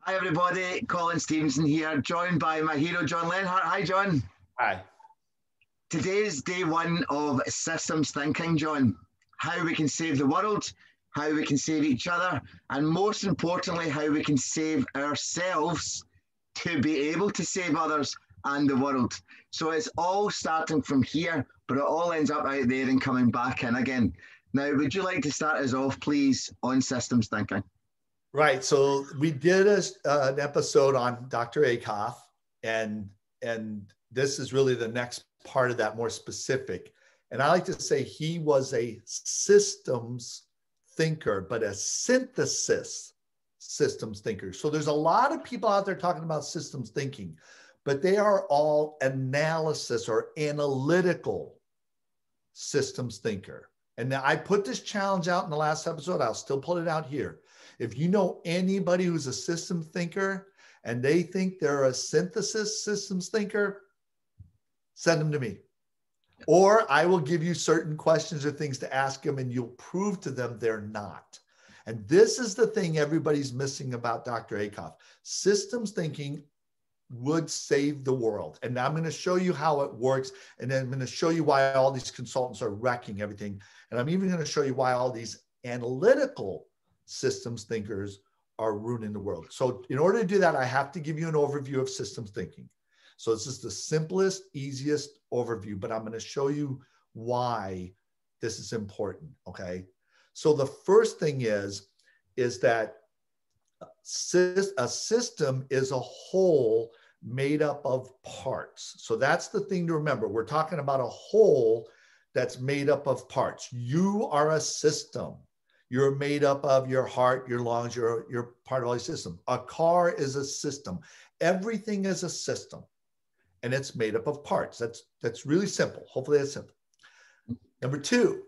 Hi everybody, Colin Stevenson here, joined by my hero John Lenhart. Hi John. Hi. Today's day one of systems thinking, John. How we can save the world, how we can save each other, and most importantly, how we can save ourselves to be able to save others and the world. So it's all starting from here, but it all ends up out there and coming back in again. Now, would you like to start us off, please, on systems thinking? Right. So we did an episode on Dr. Akoff, and this is really the next part of that, more specific. And I like to say he was a systems thinker, but a synthesis systems thinker. So there's a lot of people out there talking about systems thinking, but they are all analysis or analytical systems thinker. And now I put this challenge out in the last episode. I'll still put it out here. If you know anybody who's a system thinker and they think they're a synthesis systems thinker, send them to me. Or I will give you certain questions or things to ask them and you'll prove to them they're not. And this is the thing everybody's missing about Dr. Akoff. Systems thinking would save the world. And I'm going to show you how it works. And then I'm going to show you why all these consultants are wrecking everything. And I'm even going to show you why all these analytical systems thinkers are ruining the world. So in order to do that, I have to give you an overview of systems thinking. So this is the simplest, easiest overview, but I'm going to show you why this is important. Okay. So the first thing is that a system is a whole made up of parts. So that's the thing to remember. We're talking about a whole that's made up of parts. You are a system. You're made up of your heart, your lungs, you're part of all these systems. A car is a system. Everything is a system, and it's made up of parts. That's really simple. Hopefully that's simple. Number two,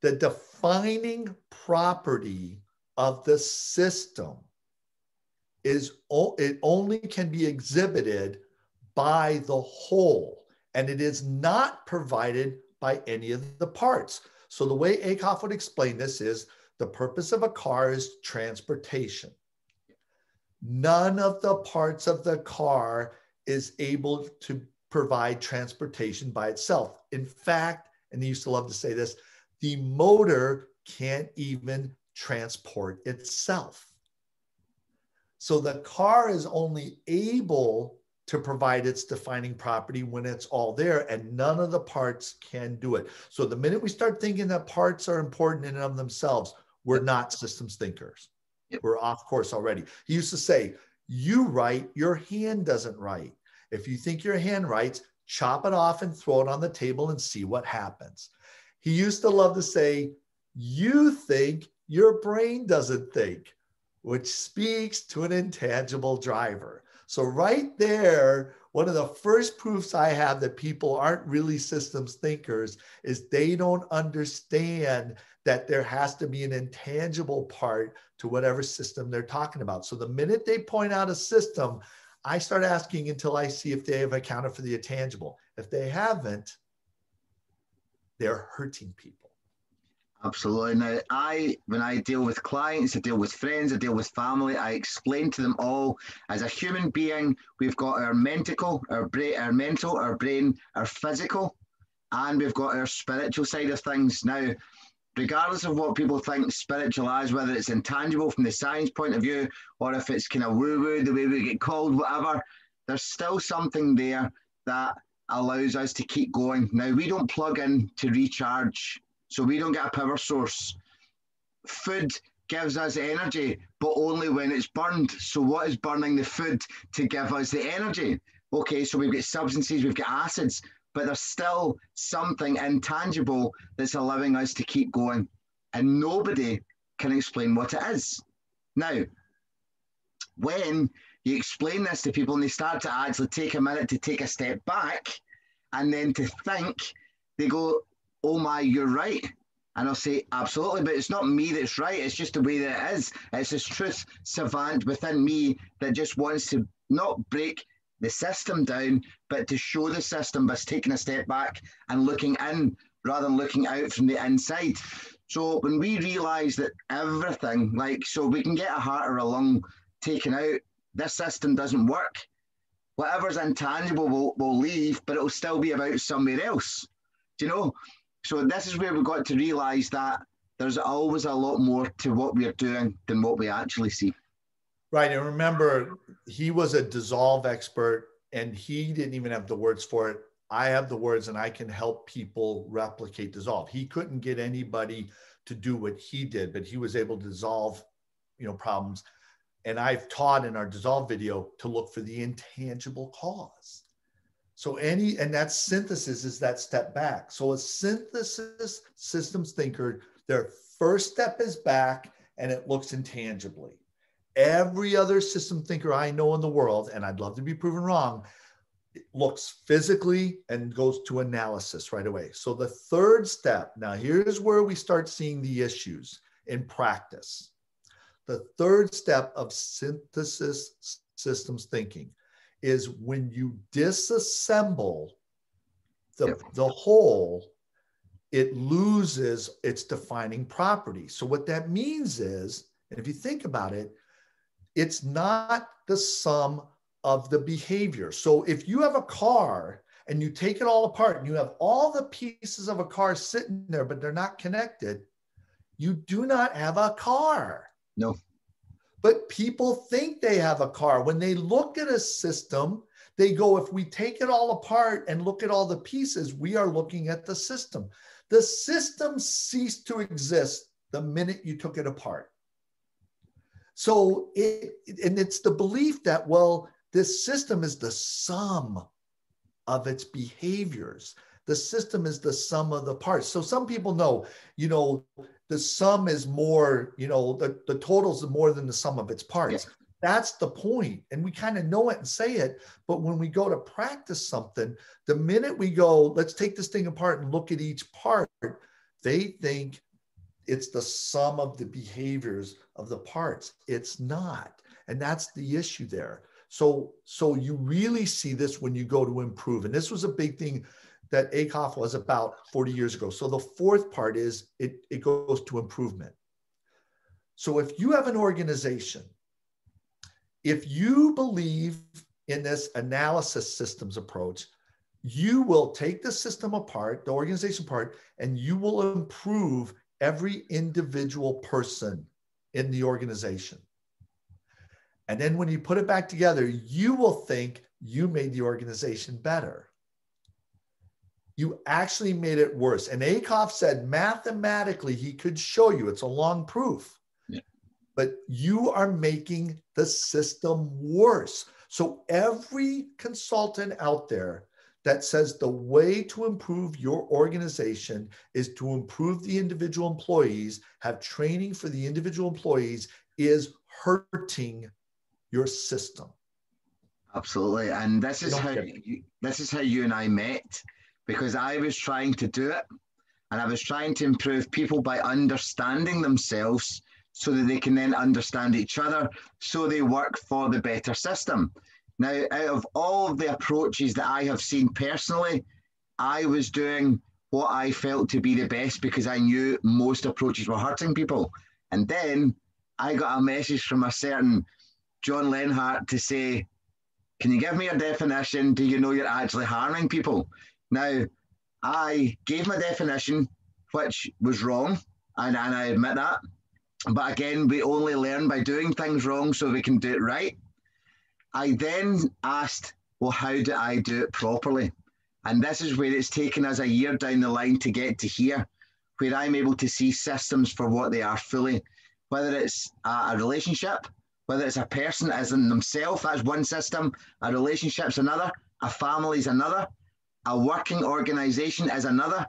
the defining property of the system is it only can be exhibited by the whole, and it is not provided by any of the parts. So the way Akoff would explain this is the purpose of a car is transportation. None of the parts of the car is able to provide transportation by itself. In fact, and they used to love to say this, the motor can't even transport itself. So the car is only able to provide its defining property when it's all there, and none of the parts can do it. So the minute we start thinking that parts are important in and of themselves, we're not systems thinkers. We're off course already. He used to say, you write, your hand doesn't write. If you think your hand writes, chop it off and throw it on the table and see what happens. He used to love to say, you think, your brain doesn't think, which speaks to an intangible driver. So right there, one of the first proofs I have that people aren't really systems thinkers is they don't understand that there has to be an intangible part to whatever system they're talking about. So the minute they point out a system, I start asking until I see if they have accounted for the intangible. If they haven't, they're hurting people. Absolutely. Now, when I deal with clients, I deal with friends, I deal with family, I explain to them all, as a human being, we've got our mental, our brain, our physical, and we've got our spiritual side of things. Now, regardless of what people think spiritual is, whether it's intangible from the science point of view, or if it's kind of woo-woo, the way we get called, whatever, there's still something there that allows us to keep going. Now, we don't plug in to recharge, so we don't get a power source. Food gives us energy, but only when it's burned. So what is burning the food to give us the energy? Okay, so we've got substances, we've got acids, but there's still something intangible that's allowing us to keep going. And nobody can explain what it is. Now, when you explain this to people and they start to actually take a minute to take a step back and then to think, they go, oh my, you're right. And I'll say, absolutely, but it's not me that's right. It's just the way that it is. It's this truth savant within me that just wants to not break the system down, but to show the system by taking a step back and looking in rather than looking out from the inside. So when we realize that everything, like, so we can get a heart or a lung taken out, this system doesn't work. Whatever's intangible will leave, but it'll still be about somewhere else. Do you know? So this is where we've got to realise that there's always a lot more to what we're doing than what we actually see. Right. And remember, he was a dissolve expert and he didn't even have the words for it. I have the words and I can help people replicate dissolve. He couldn't get anybody to do what he did, but he was able to dissolve, problems. And I've taught in our dissolve video to look for the intangible cause. So and that synthesis is that step back. So a synthesis systems thinker, their first step is back and it looks intangibly. Every other system thinker I know in the world, and I'd love to be proven wrong, looks physically and goes to analysis right away. So the third step, now here's where we start seeing the issues in practice. The third step of synthesis systems thinking is when you disassemble the whole, it loses its defining property. So what that means is, and if you think about it, it's not the sum of the behavior. So if you have a car and you take it all apart and you have all the pieces of a car sitting there, but they're not connected, you do not have a car. No. But people think they have a car. When they look at a system, they go, if we take it all apart and look at all the pieces, we are looking at the system. The system ceased to exist the minute you took it apart. So it's the belief that, well, this system is the sum of its behaviors. The system is the sum of the parts. So some people know, the sum is more, the totals are more than the sum of its parts. Yeah. That's the point. And we kind of know it and say it. But when we go to practice something, the minute we go, let's take this thing apart and look at each part, they think it's the sum of the behaviors of the parts. It's not. And that's the issue there. So you really see this when you go to improve. And this was a big thing that ACOF was about 40 years ago. So the fourth part is it goes to improvement. So if you have an organization, if you believe in this analysis systems approach, you will take the system apart, the organization apart, and you will improve every individual person in the organization. And then when you put it back together, you will think you made the organization better. You actually made it worse. And ACOF said mathematically he could show you, it's a long proof, but you are making the system worse. So every consultant out there that says the way to improve your organization is to improve the individual employees, have training for the individual employees, is hurting your system. Absolutely. And this is how you and I met, because I was trying to do it and I was trying to improve people by understanding themselves so that they can then understand each other, so they work for the better system. Now, out of all of the approaches that I have seen personally, I was doing what I felt to be the best because I knew most approaches were hurting people. And then I got a message from a certain John Lenhart to say, can you give me a definition? Do you know you're actually harming people? Now, I gave my definition, which was wrong, and I admit that. But again, we only learn by doing things wrong so we can do it right. I then asked, well, how do I do it properly? And this is where it's taken us a year down the line to get to here, where I'm able to see systems for what they are fully, whether it's a relationship, whether it's a person as in themselves, that's one system, a relationship's another, a family's another, a working organization is another.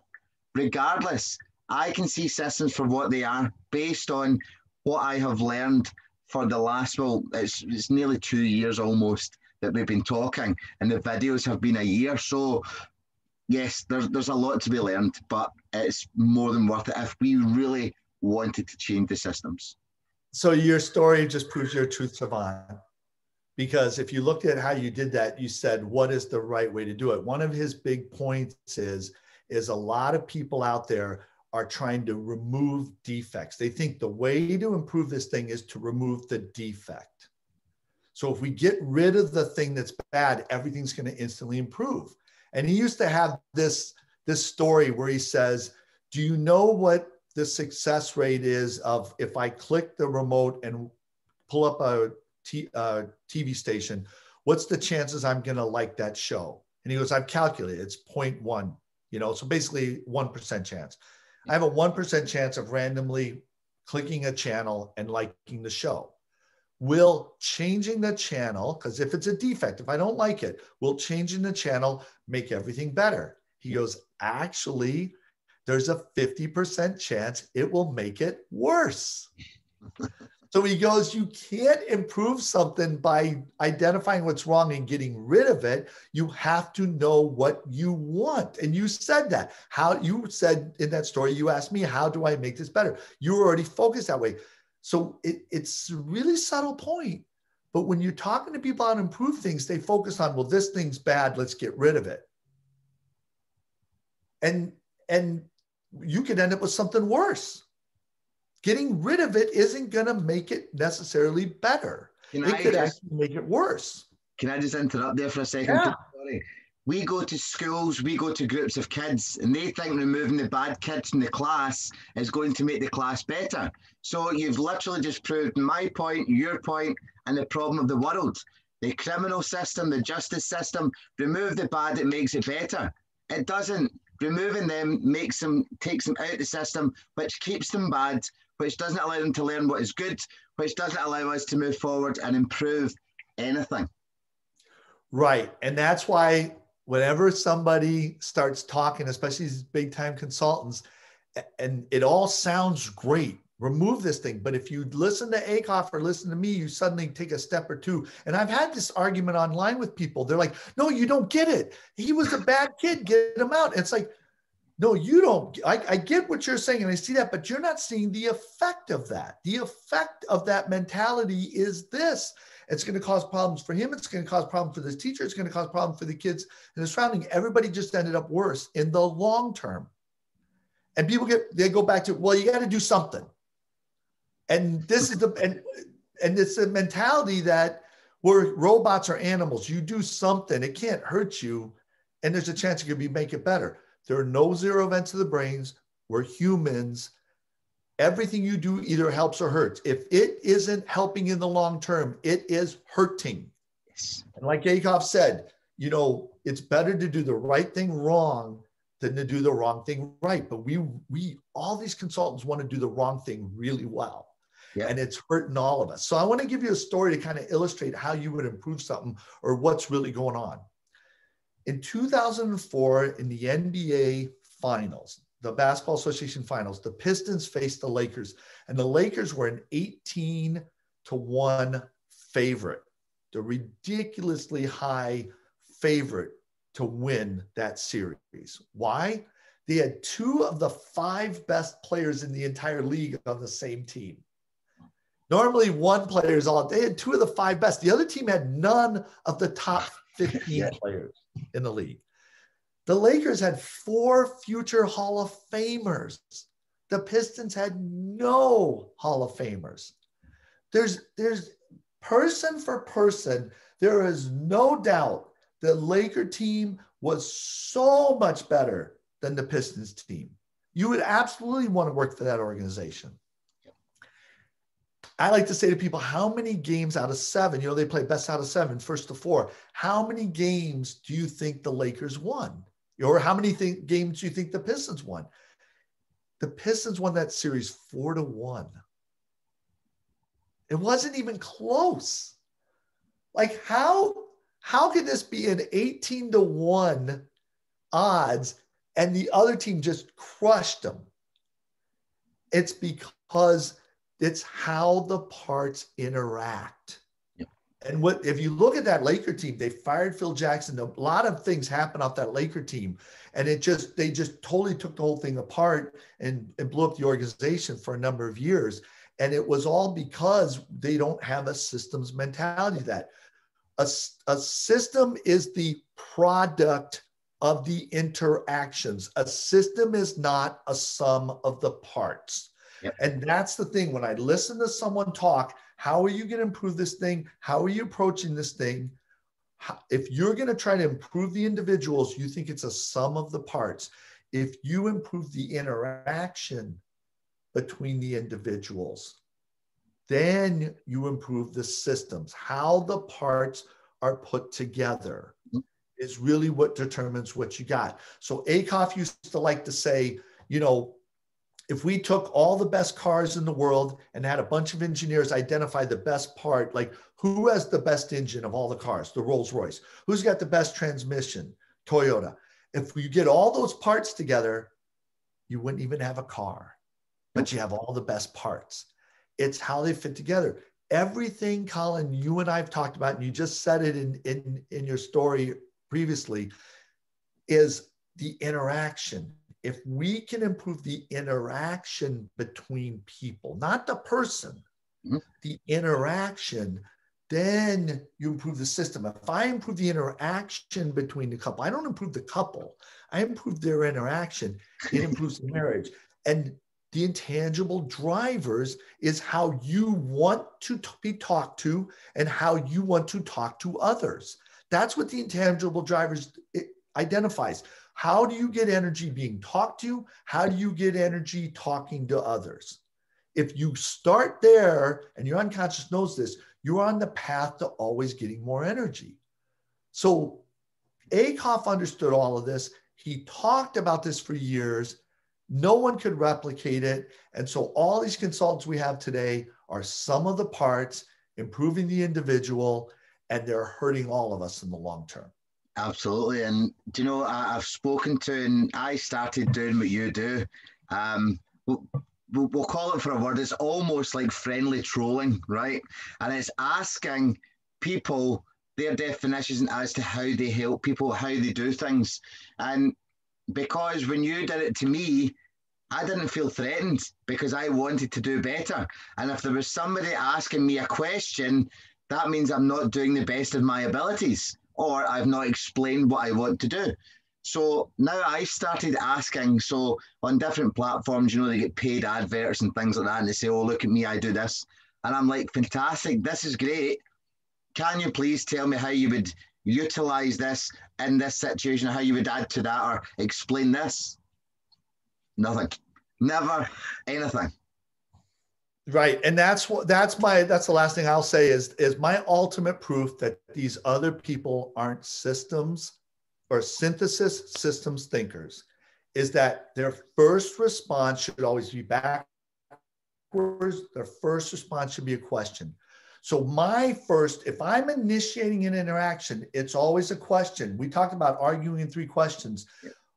Regardless, I can see systems for what they are based on what I have learned for the last, well, it's nearly 2 years almost that we've been talking, and the videos have been a year. So yes, there's a lot to be learned, but it's more than worth it if we really wanted to change the systems. So your story just proves you're a truth savant, because if you looked at how you did that, you said, what is the right way to do it? One of his big points is a lot of people out there are trying to remove defects. They think the way to improve this thing is to remove the defect. So if we get rid of the thing that's bad, everything's going to instantly improve. And he used to have this story where he says, do you know what the success rate is of if I click the remote and pull up a TV station, what's the chances I'm going to like that show? And he goes, I've calculated, it's 0.1, so basically 1% chance. I have a 1% chance of randomly clicking a channel and liking the show. Will changing the channel, because if it's a defect, if I don't like it, will changing the channel make everything better? He goes, actually, there's a 50% chance it will make it worse. So he goes, you can't improve something by identifying what's wrong and getting rid of it. You have to know what you want. And you said that. How you said in that story, you asked me, how do I make this better? You were already focused that way. So it's a really subtle point. But when you're talking to people how to improve things, they focus on, well, this thing's bad, let's get rid of it. And you could end up with something worse. Getting rid of it isn't going to make it necessarily better. It could actually make it worse. Can I just interrupt there for a second? Yeah. Sorry. We go to schools, we go to groups of kids, and they think removing the bad kids from the class is going to make the class better. So you've literally just proved my point, your point, and the problem of the world. The criminal system, the justice system, remove the bad, it makes it better. It doesn't. Removing them takes them out of the system, which keeps them bad, which doesn't allow them to learn what is good, which doesn't allow us to move forward and improve anything. Right. And that's why whenever somebody starts talking, especially these big time consultants, and it all sounds great, remove this thing. But if you listen to Akoff or listen to me, you suddenly take a step or two. And I've had this argument online with people. They're like, no, you don't get it. He was a bad kid. Get him out. And it's like, no, you don't. I get what you're saying, and I see that, but you're not seeing the effect of that. The effect of that mentality is this. It's going to cause problems for him. It's going to cause problems for this teacher. It's going to cause problems for the kids and the surrounding. Everybody just ended up worse in the long term. And people they go back to, well, you got to do something. And this is and it's a mentality that we're robots or animals. You do something, it can't hurt you, and there's a chance it could make it better. There are no zero events of the brains. We're humans. Everything you do either helps or hurts. If it isn't helping in the long term, it is hurting. Yes. And like Akoff said, it's better to do the right thing wrong than to do the wrong thing right. But we all these consultants want to do the wrong thing really well. Yeah. And it's hurting all of us. So I want to give you a story to kind of illustrate how you would improve something or what's really going on. In 2004, in the NBA Finals, the Basketball Association Finals, the Pistons faced the Lakers, and the Lakers were an 18-1 favorite, the ridiculously high favorite to win that series. Why? They had 2 of the 5 best players in the entire league on the same team. Normally, one player is all, they had 2 of the 5 best. The other team had none of the top 15 players in the league. The Lakers had 4 future Hall of Famers. The Pistons had no Hall of Famers. There's person for person, there is no doubt the Laker team was so much better than the Pistons team. You would absolutely want to work for that organization. I like to say to people, how many games out of 7, they play best out of 7, first to 4. How many games do you think the Lakers won? Or how many games do you think the Pistons won? The Pistons won that series 4-1. It wasn't even close. Like how could this be an 18-1 odds and the other team just crushed them? It's because it's how the parts interact. Yep. And if you look at that Laker team, they fired Phil Jackson. A lot of things happened off that Laker team. And they just totally took the whole thing apart and blew up the organization for a number of years. And it was all because they don't have a systems mentality. That a system is the product of the interactions. A system is not a sum of the parts. Yep. And that's the thing. When I listen to someone talk, How are you going to improve this thing? How are you approaching this thing? If you're going to try to improve the individuals, you think it's a sum of the parts. If you improve the interaction between the individuals, then you improve the systems. How the parts are put together is really what determines what you got. So Akoff used to like to say, you know, if we took all the best cars in the world and had a bunch of engineers identify the best part, like who has the best engine of all the cars, the Rolls Royce, who's got the best transmission, Toyota. If you get all those parts together, you wouldn't even have a car, but you have all the best parts. It's how they fit together. Everything, Colin, you and I have talked about, and you just said it in your story previously, is the interaction. If we can improve the interaction between people, not the person, the interaction, then you improve the system. If I improve the interaction between the couple, I don't improve the couple, I improve their interaction, it improves the marriage. And the intangible drivers is how you want to be talked to and how you want to talk to others. That's what the intangible drivers identifies. How do you get energy being talked to? How do you get energy talking to others? If you start there and your unconscious knows this, you're on the path to always getting more energy. So Akoff understood all of this. He talked about this for years. No one could replicate it. And so all these consultants we have today are some of the parts, improving the individual, and they're hurting all of us in the long term. Absolutely. And do you know, I've spoken to, and I started doing what you do. We'll call it for a word. It's almost like friendly trolling, right? And it's asking people their definitions as to how they help people, how they do things. And because when you did it to me, I didn't feel threatened because I wanted to do better. And if there was somebody asking me a question, that means I'm not doing the best of my abilities, or I've not explained what I want to do. So now I started asking, so on different platforms, you know, they get paid adverts and things like that, and they say, oh, look at me, I do this. And I'm like, fantastic, this is great. Can you please tell me how you would utilize this in this situation, how you would add to that or explain this? Nothing. Never anything. Right. And that's the last thing I'll say is my ultimate proof that these other people aren't systems or synthesis systems thinkers is that their first response should always be backwards. Their first response should be a question. So if I'm initiating an interaction, it's always a question. We talked about arguing in 3 questions.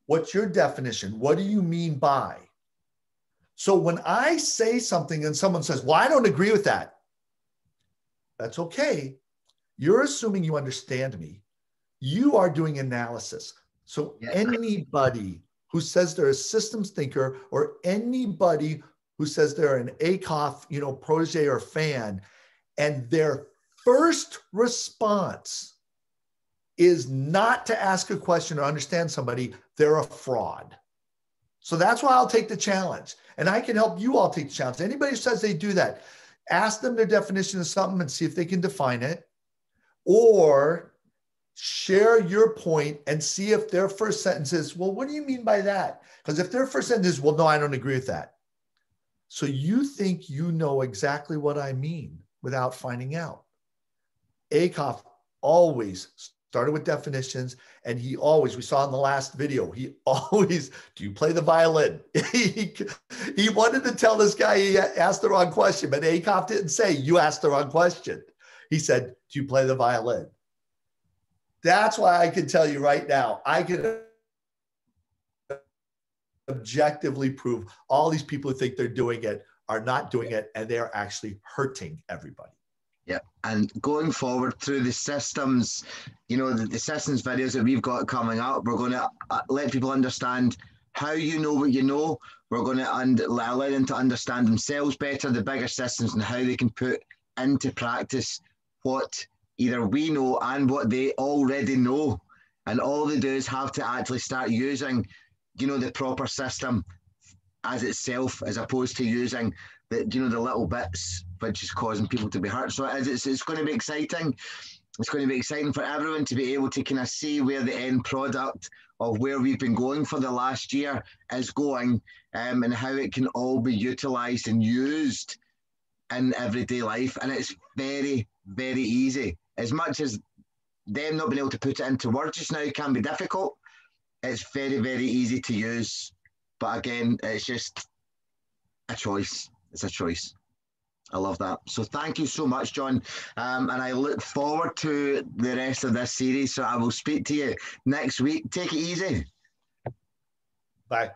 What's your definition? What do you mean by? So when I say something and someone says, well, I don't agree with that, that's okay. You're assuming you understand me. You are doing analysis. So anybody who says they're a systems thinker or anybody who says they're an Akoff, protege or fan, and their first response is not to ask a question or understand somebody, they're a fraud. So that's why I'll take the challenge. And I can help you all take the challenge. Anybody who says they do that, ask them their definition of something and see if they can define it, or share your point and see if their first sentence is, well, what do you mean by that? Because if their first sentence is, well, no, I don't agree with that. So you think you know exactly what I mean without finding out. Akoff always started with definitions, and he always, we saw in the last video, he always, do you play the violin? He wanted to tell this guy he asked the wrong question, but Akoff didn't say, you asked the wrong question. He said, do you play the violin? That's why I can tell you right now, I can objectively prove all these people who think they're doing it are not doing it, and they're actually hurting everybody. Yeah, and going forward through the systems, the systems videos that we've got coming up, we're going to let people understand how you know what you know. We're going to allow them to understand themselves better, the bigger systems, and how they can put into practice what either we know and what they already know. And all they do is have to actually start using, the proper system as itself, as opposed to using the little bits which is causing people to be hurt. So it's going to be exciting. It's going to be exciting for everyone to be able to kind of see where the end product of where we've been going for the last year is going, and how it can all be utilised and used in everyday life. And it's very, very easy. As much as them not being able to put it into words just now can be difficult, it's very, very easy to use. But again, it's just a choice. It's a choice. I love that. So thank you so much, John. And I look forward to the rest of this series. So I will speak to you next week. Take it easy. Bye.